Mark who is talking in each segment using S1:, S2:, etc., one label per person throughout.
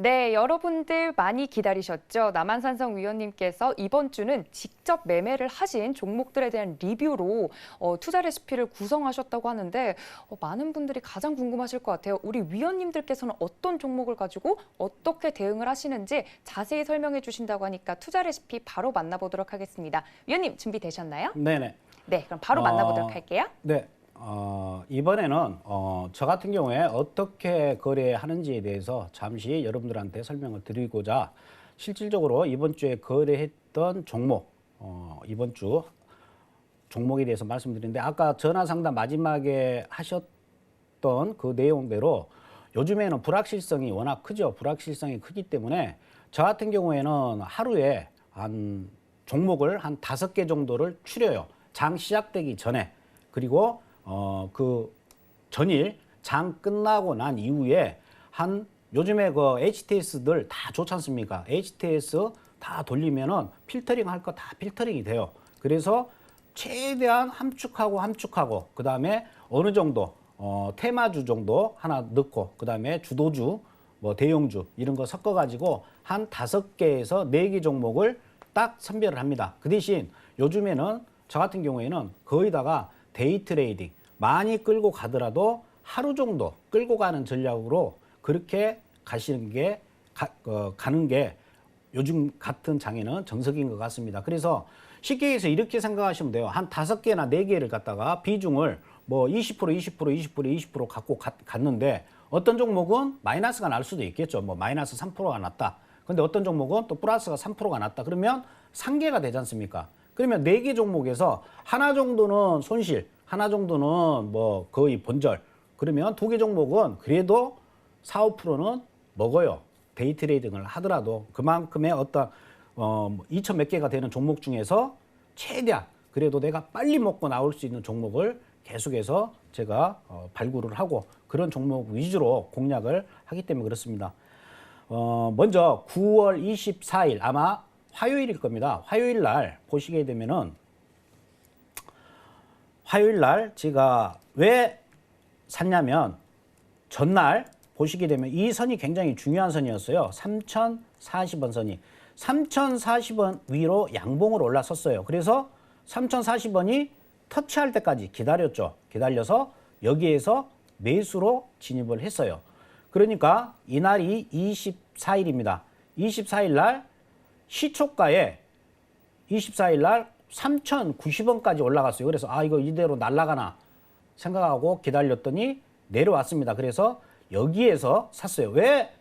S1: 네, 여러분들 많이 기다리셨죠? 남한산성 위원님께서 이번 주는 직접 매매를 하신 종목들에 대한 리뷰로 투자 레시피를 구성하셨다고 하는데 많은 분들이 가장 궁금하실 것 같아요. 우리 위원님들께서는 어떤 종목을 가지고 어떻게 대응을 하시는지 자세히 설명해 주신다고 하니까 투자 레시피 바로 만나보도록 하겠습니다. 위원님 준비되셨나요?
S2: 네네.
S1: 네, 그럼 바로 만나보도록 할게요.
S2: 네. 이번에는 저 같은 경우에 어떻게 거래하는지에 대해서 잠시 여러분들한테 설명을 드리고자 실질적으로 이번 주에 거래했던 종목, 이번 주 종목에 대해서 말씀드리는데 아까 전화 상담 마지막에 하셨던 그 내용대로 요즘에는 불확실성이 워낙 크죠. 불확실성이 크기 때문에 저 같은 경우에는 하루에 한 종목을 한 5개 정도를 추려요. 장 시작되기 전에. 그리고 그 전일 장 끝나고 난 이후에 한 요즘에 그 HTS들 다 좋지 않습니까? HTS 다 돌리면은 필터링 할 거 다 필터링이 돼요. 그래서 최대한 함축하고 그다음에 어느 정도 테마주 정도 하나 넣고 그다음에 주도주 뭐 대형주 이런 거 섞어 가지고 한 5개에서 4개 종목을 딱 선별을 합니다. 그 대신 요즘에는 저 같은 경우에는 거의다가 데이 트레이딩 많이 끌고 가더라도 하루 정도 끌고 가는 전략으로 그렇게 가시는 게 가는 게 요즘 같은 장에는 정석인 것 같습니다. 그래서 쉽게 해서 이렇게 생각하시면 돼요. 한 5개나 4개를 갖다가 비중을 뭐 20% 갖고 갔는데 어떤 종목은 마이너스가 날 수도 있겠죠. 뭐 마이너스 3%가 났다. 근데 어떤 종목은 또 플러스가 3%가 났다. 그러면 상계가 되지 않습니까? 그러면 4개 종목에서 하나 정도는 손실, 하나 정도는 뭐 거의 본절. 그러면 2개 종목은 그래도 4, 5%는 먹어요. 데이 트레이딩을 하더라도 그만큼의 어떤 2천 몇 개가 되는 종목 중에서 최대한 그래도 내가 빨리 먹고 나올 수 있는 종목을 계속해서 제가 발굴을 하고 그런 종목 위주로 공략을 하기 때문에 그렇습니다. 먼저 9월 24일 아마 화요일일 겁니다. 화요일 날 보시게 되면은 화요일 날 제가 왜 샀냐면 전날 보시게 되면 이 선이 굉장히 중요한 선이었어요. 3,040원 선이. 3,040원 위로 양봉을 올라섰어요. 그래서 3,040원이 터치할 때까지 기다렸죠. 기다려서 여기에서 매수로 진입을 했어요. 그러니까 이날이 24일입니다. 24일 날 시초가에 24일 날 3,090원까지 올라갔어요. 그래서 이거 이대로 날아가나 생각하고 기다렸더니 내려왔습니다. 그래서 여기에서 샀어요. 왜?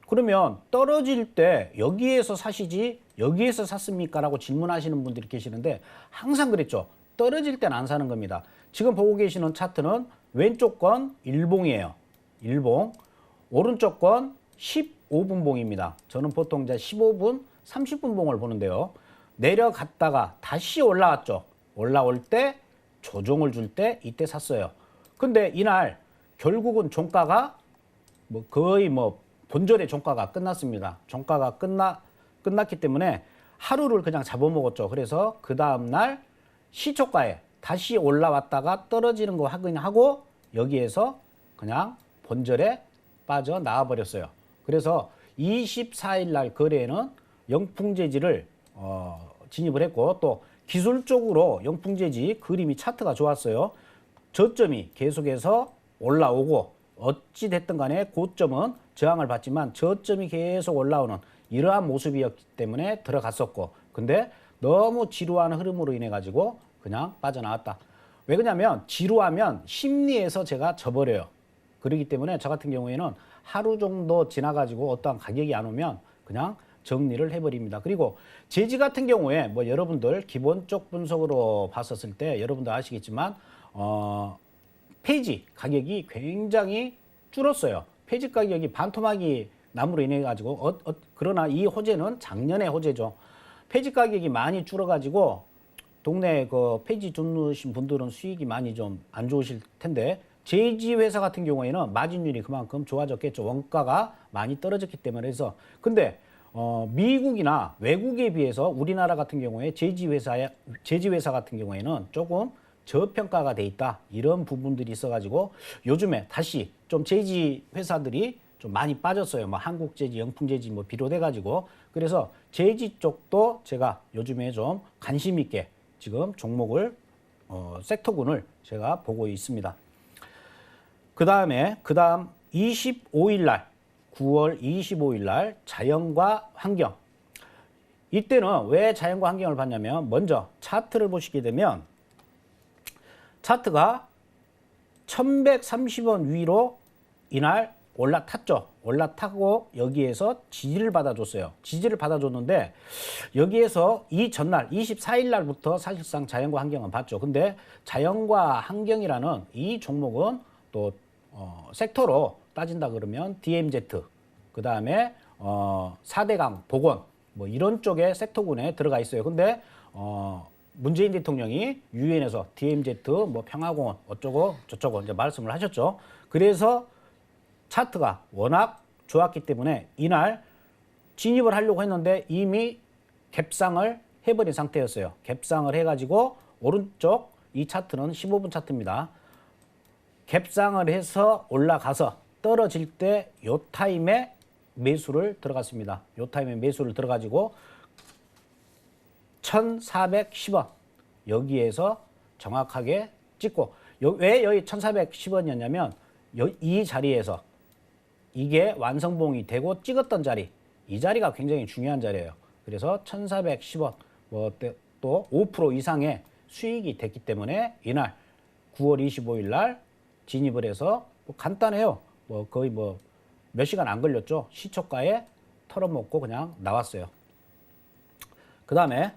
S2: 그러면 떨어질 때 여기에서 사시지 여기에서 샀습니까? 라고 질문하시는 분들이 계시는데 항상 그랬죠. 떨어질 때는 안 사는 겁니다. 지금 보고 계시는 차트는 왼쪽 건 일봉이에요. 일봉. 오른쪽 건 15분 봉입니다. 저는 보통 이제 15분, 30분 봉을 보는데요. 내려갔다가 다시 올라왔죠. 올라올 때 조정을 줄 때 이때 샀어요. 근데 이날 결국은 종가가 뭐 거의 뭐 본절의 종가가 끝났습니다. 종가가 끝났기 때문에 하루를 그냥 잡아먹었죠. 그래서 그 다음날 시초가에 다시 올라왔다가 떨어지는 거 확인하고 여기에서 그냥 본절에 빠져나와 버렸어요. 그래서 24일 날 거래에는 영풍재지를 진입을 했고 또 기술적으로 영풍재지 그림이 차트가 좋았어요. 저점이 계속해서 올라오고 어찌 됐든 간에 고점은 저항을 받지만 저점이 계속 올라오는 이러한 모습이었기 때문에 들어갔었고 근데 너무 지루한 흐름으로 인해 가지고 그냥 빠져나왔다. 왜 그러냐면 지루하면 심리에서 제가 져버려요. 그렇기 때문에 저 같은 경우에는 하루 정도 지나가지고 어떠한 가격이 안 오면 그냥 정리를 해버립니다. 그리고 제지 같은 경우에 뭐 여러분들 기본적 분석으로 봤었을 때 여러분들 아시겠지만 폐지 가격이 굉장히 줄었어요. 폐지 가격이 반토막이 남으로 인해 가지고 그러나 이 호재는 작년의 호재죠. 폐지 가격이 많이 줄어가지고 동네 그 폐지 주무신 분들은 수익이 많이 좀 안 좋으실 텐데 제지 회사 같은 경우에는 마진율이 그만큼 좋아졌겠죠. 원가가 많이 떨어졌기 때문에. 그래서 근데 미국이나 외국에 비해서 우리나라 같은 경우에 제지 회사 같은 경우에는 조금 저평가가 돼 있다. 이런 부분들이 있어가지고 요즘에 다시 좀 제지 회사들이 좀 많이 빠졌어요. 뭐 한국제지, 영풍제지 뭐 비롯해 가지고. 그래서 제지 쪽도 제가 요즘에 좀 관심 있게 지금 종목을 섹터군을 제가 보고 있습니다. 그다음 25일 날 9월 25일 날 자연과 환경. 이때는 왜 자연과 환경을 봤냐면 먼저 차트를 보시게 되면 차트가 1130원 위로 이날 올라탔죠. 올라타고 여기에서 지지를 받아줬어요. 지지를 받아줬는데 여기에서 이 전날 24일 날부터 사실상 자연과 환경은 봤죠. 근데 자연과 환경이라는 이 종목은 또 섹터로 따진다 그러면 DMZ, 그 다음에 4대강 보건 뭐 이런 쪽의 섹터군에 들어가 있어요. 근데 문재인 대통령이 유엔에서 DMZ 뭐 평화공원 어쩌고 저쩌고 이제 말씀을 하셨죠. 그래서 차트가 워낙 좋았기 때문에 이날 진입을 하려고 했는데 이미 갭상을 해버린 상태였어요. 갭상을 해가지고 오른쪽 이 차트는 15분 차트입니다. 갭상을 해서 올라가서 떨어질 때 요 타임에 매수를 들어갔습니다. 요 타임에 매수를 들어가지고 1410원 여기에서 정확하게 찍고 왜 여기 1410원이었냐면 이 자리에서 이게 완성봉이 되고 찍었던 자리 이 자리가 굉장히 중요한 자리예요. 그래서 1410원 뭐 또 5% 이상의 수익이 됐기 때문에 이날 9월 25일 날 진입을 해서 뭐 간단해요. 뭐 거의 뭐 몇 시간 안 걸렸죠. 시초가에 털어먹고 그냥 나왔어요. 그 다음에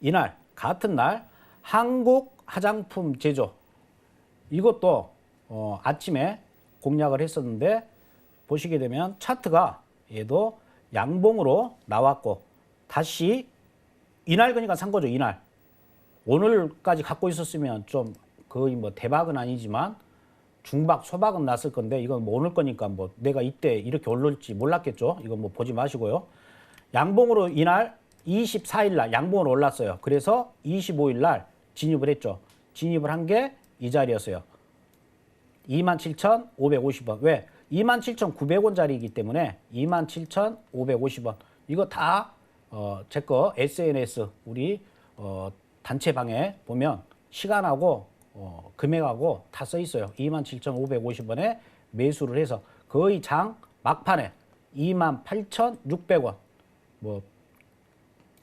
S2: 이날 같은 날 한국 화장품 제조 이것도 아침에 공략을 했었는데 보시게 되면 차트가 얘도 양봉으로 나왔고 다시 이날 그러니까 산 거죠. 이날 오늘까지 갖고 있었으면 좀 거의 뭐 대박은 아니지만 중박 소박은 났을 건데 이건 뭐 오늘 거니까 뭐 내가 이때 이렇게 오를지 몰랐겠죠. 이건 뭐 보지 마시고요. 양봉으로 이날 24일 날 양봉으로 올랐어요. 그래서 25일 날 진입을 했죠. 진입을 한 게 이 자리였어요. 27,550원. 왜? 27,900원짜리이기 때문에 27,550원. 이거 다 제 거 SNS 우리 단체방에 보면 시간하고 금액하고 다 써 있어요. 27,550원에 매수를 해서 거의 장 막판에 28,600원 뭐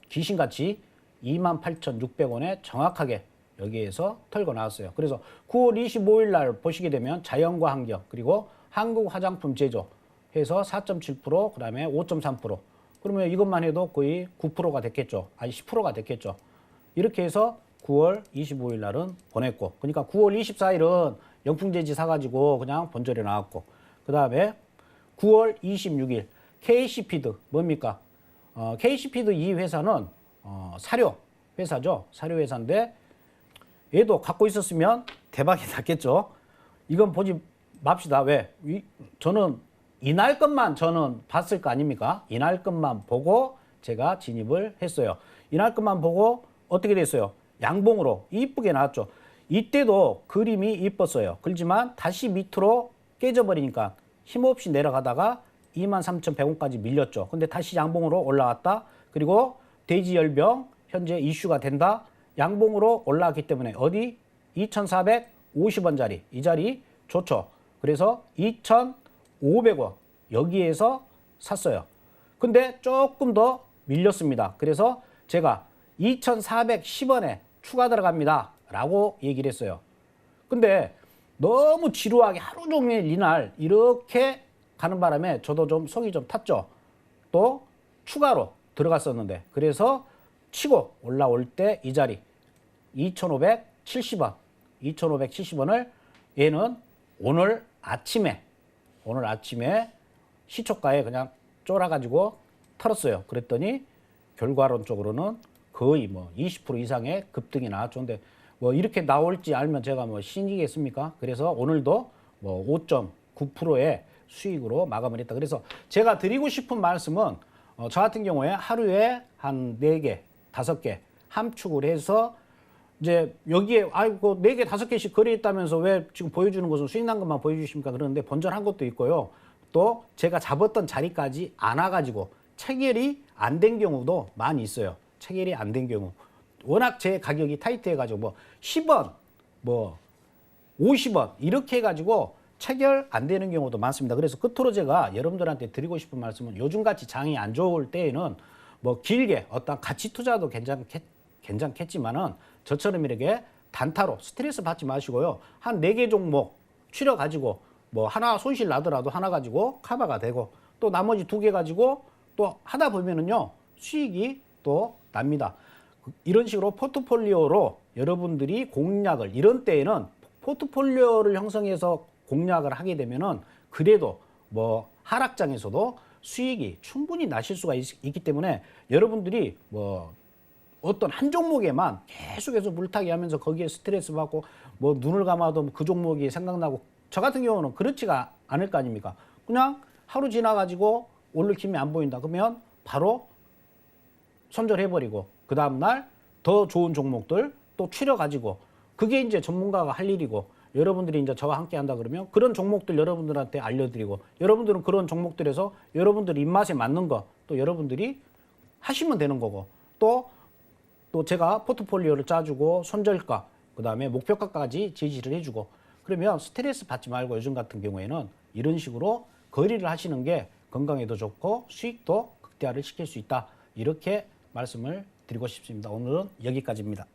S2: 귀신같이 28,600원에 정확하게 여기에서 털고 나왔어요. 그래서 9월 25일 날 보시게 되면 자연과 환경 그리고 한국 화장품 제조 해서 4.7% 그다음에 5.3% 그러면 이것만 해도 거의 9%가 됐겠죠. 아니 10%가 됐겠죠. 이렇게 해서 9월 25일 날은 보냈고 그러니까 9월 24일은 영풍제지 사가지고 그냥 본절에 나왔고 그 다음에 9월 26일 KC피드 뭡니까? KC피드 이 회사는 사료 회사죠. 사료 회사인데 얘도 갖고 있었으면 대박이 났겠죠. 이건 보지 맙시다. 왜? 저는 이날 것만 저는 봤을 거 아닙니까? 이날 것만 보고 제가 진입을 했어요. 이날 것만 보고 어떻게 됐어요? 양봉으로 이쁘게 나왔죠. 이때도 그림이 이뻤어요. 그렇지만 다시 밑으로 깨져버리니까 힘없이 내려가다가 23,100원까지 밀렸죠. 근데 다시 양봉으로 올라왔다. 그리고 돼지열병 현재 이슈가 된다. 양봉으로 올라왔기 때문에 어디? 2,450원짜리 이 자리 좋죠. 그래서 2,500원 여기에서 샀어요. 근데 조금 더 밀렸습니다. 그래서 제가 2,410원에 추가 들어갑니다 라고 얘기를 했어요. 근데 너무 지루하게 하루 종일 이날 이렇게 가는 바람에 저도 좀 속이 좀 탔죠. 또 추가로 들어갔었는데 그래서 치고 올라올 때 이 자리 2,570원 2,570원을 얘는 오늘 아침에 시초가에 그냥 쫄아가지고 털었어요. 그랬더니 결과론적으로는 거의 뭐 20% 이상의 급등이 나왔죠. 근데 뭐 이렇게 나올지 알면 제가 뭐 신이겠습니까? 그래서 오늘도 뭐 5.9%의 수익으로 마감을 했다. 그래서 제가 드리고 싶은 말씀은 저 같은 경우에 하루에 한 4개, 5개 함축을 해서 이제 여기에 아이고 4개, 5개씩 거래했다면서 왜 지금 보여주는 것은 수익 난 것만 보여주십니까? 그러는데 본전한 것도 있고요. 또 제가 잡았던 자리까지 안 와가지고 체결이 안 된 경우도 많이 있어요. 체결이 안 된 경우. 워낙 제 가격이 타이트해가지고 뭐 10원, 뭐 50원 이렇게 해가지고 체결 안 되는 경우도 많습니다. 그래서 끝으로 제가 여러분들한테 드리고 싶은 말씀은 요즘같이 장이 안 좋을 때에는 뭐 길게 어떤 가치 투자도 괜찮겠지만은 저처럼 이렇게 단타로 스트레스 받지 마시고요. 한 4개 종목 추려가지고 뭐 하나 손실 나더라도 하나 가지고 커버가 되고 또 나머지 2개 가지고 또 하다 보면은요 수익이 또 납니다. 이런 식으로 포트폴리오로 여러분들이 공략을 이런 때에는 포트폴리오를 형성해서 공략을 하게 되면은 그래도 뭐 하락장에서도 수익이 충분히 나실 수가 있기 때문에 여러분들이 뭐 어떤 한 종목에만 계속해서 물타기 하면서 거기에 스트레스 받고 뭐 눈을 감아도 그 종목이 생각나고 저 같은 경우는 그렇지가 않을 거 아닙니까? 그냥 하루 지나가지고 올리킴이 안 보인다. 그러면 바로 손절해버리고 그 다음날 더 좋은 종목들 또 추려가지고 그게 이제 전문가가 할 일이고 여러분들이 이제 저와 함께 한다 그러면 그런 종목들 여러분들한테 알려드리고 여러분들은 그런 종목들에서 여러분들 입맛에 맞는 거 또 여러분들이 하시면 되는 거고 또 제가 포트폴리오를 짜주고 손절가 그다음에 목표가까지 제시를 해주고 그러면 스트레스 받지 말고 요즘 같은 경우에는 이런 식으로 거래를 하시는 게 건강에도 좋고 수익도 극대화를 시킬 수 있다. 이렇게 말씀을 드리고 싶습니다. 오늘은 여기까지입니다.